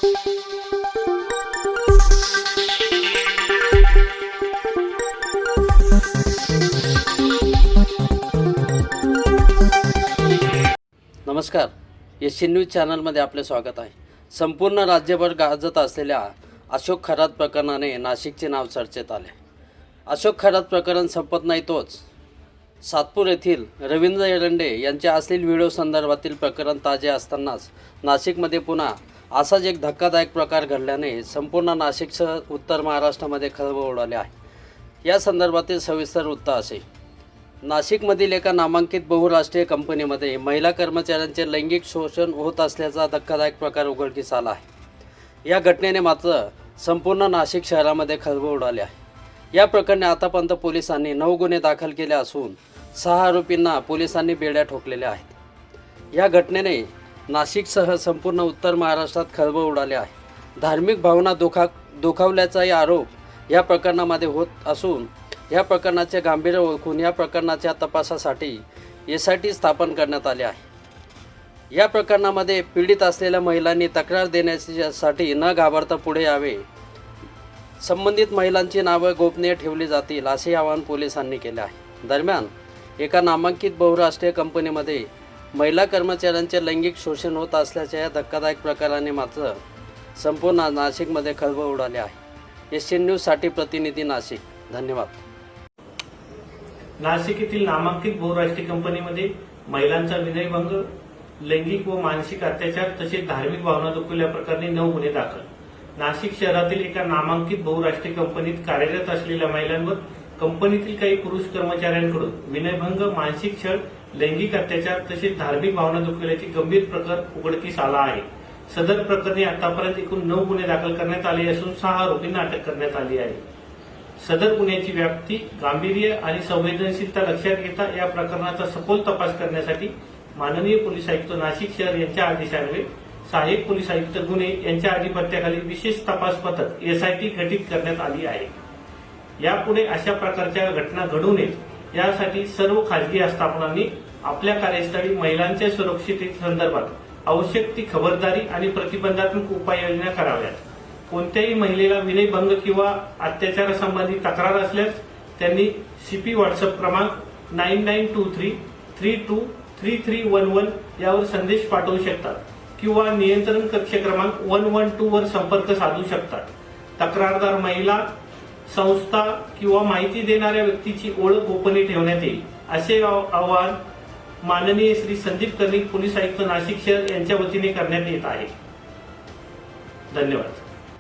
नमस्कार, Asian news चॅनलमध्ये आपले स्वागत आहे। संपूर्ण राज्यभर गाजत असलेल्या अशोक खरात प्रकरणाने नाशिकचे नाव चर्चेत आले। अशोक खरात प्रकरण संपत नाही तोच सातपूर येथील रवींद्र एरंडे यांच्या अश्लील व्हिडिओ संदर्भातील प्रकरण ताजे असतानाच नाशिकमध्ये पुन्हा असाच एक धक्कादायक प्रकार घडल्याने संपूर्ण नाशिकसह उत्तर महाराष्ट्रामध्ये खळबळ उडाली आहे। या संदर्भातील सविस्तर वृत्त असे। नाशिकमधील एका नामांकित बहुराष्ट्रीय कंपनीमध्ये महिला कर्मचाऱ्यांचे लैंगिक शोषण होत असल्याचा धक्कादायक प्रकार उघडकीस आला आहे। या घटनेने मात्र संपूर्ण नाशिक शहरामध्ये खळबळ उडाली आहे। या प्रकरणी आतापर्यंत पोलिसांनी 9 गुन्हे दाखल केले असून 6 आरोपींना पोलिसांनी बेड्या ठोकलेल्या आहेत। या घटनेने नाशिकसह संपूर्ण उत्तर महाराष्ट्रात खळबळ उडाली आहे। धार्मिक भावना दुखावल्याचाही आरोप या प्रकरणामध्ये होत असून या प्रकरणाचे गांभीर्य ओळखून या प्रकरणाच्या तपासासाठी SIT स्थापन करण्यात आले आहे। या प्रकरणामध्ये पीडित असलेल्या महिलांनी तक्रार देण्यासाठी न घाबरता पुढे यावे। संबंधित महिलांची नावे गोपनीय ठेवली जातील असे आवाहन पोलिसांनी केले आहे। दरम्यान एका नामांकित बहुराष्ट्रीय कंपनीमध्ये महिला कर्मचाऱ्यांचे लैंगिक शोषण होत असल्याच्या या धक्कादायक प्रकाराने मात्र संपूर्ण नाशिकमध्ये खळबळ उडाली आहे। एशियन न्यूजसाठी प्रतिनिधी नाशिक। धन्यवाद। नाशिक येथील नामांकित बहुराष्ट्रीय कंपनीमध्ये महिलांचा विनयभंग, लैंगिक व मानसिक अत्याचार तसेच धार्मिक भावना दुखवल्या प्रकरणी 9 गुन्हे दाखल। नाशिक शहरातील एका नामांकित बहुराष्ट्रीय कंपनीत कार्यरत असलेल्या महिलांवर कंपनीतील काही पुरुष कर्मचाऱ्यांकडून विनयभंग, मानसिक छळ, लैंगिक अत्याचार तसेच धार्मिक भावना दुखवल्याचे गंभीर प्रकार उघडकीस आला आहे। सदर प्रकरणी आतापर्यंत एकूण 9 गुन्हे दाखल करण्यात आले असून 6 आरोपींना अटक करण्यात आली आहे। सदर गुन्ह्याची व्याप्ती, गांभीर्य आणि संवेदनशीलता लक्षात घेता या प्रकरणाचा सखोल तपास करण्यासाठी माननीय पोलीस आयुक्त नाशिक शहर यांच्या आदेशान्वये सहाय्यक पोलीस आयुक्त गुन्हे यांच्या अधिपत्याखाली विशेष तपास पथक SIT गठीत करण्यात आली आहे। यापुढे अशा प्रकारच्या घटना घडू नयेत यासाठी सर्व खासगी आस्थापनांनी आपल्या कार्यस्थळी महिलांच्या सुरक्षिततेसंदर्भात आवश्यक ती खबरदारी आणि प्रतिबंधात्मक उपाययोजना कराव्यात। कोणत्याही महिलेला विनयभंग किंवा अत्याचारासंबंधी तक्रार असल्यास त्यांनी CP व्हॉट्सअप क्रमांक 9923323311 यावर संदेश पाठवू शकतात किंवा नियंत्रण कक्ष क्रमांक 112 वर संपर्क साधू शकतात। तक्रारदार महिला, संस्था किंवा माहिती देणाऱ्या व्यक्तीची ओळख गोपनीय ठेवण्यात येईल असे आवाहन माननीय श्री संदीप कर्णिक पोलीस आयुक्त नाशिक शहर यांच्या वतीने करण्यात येत आहे। धन्यवाद।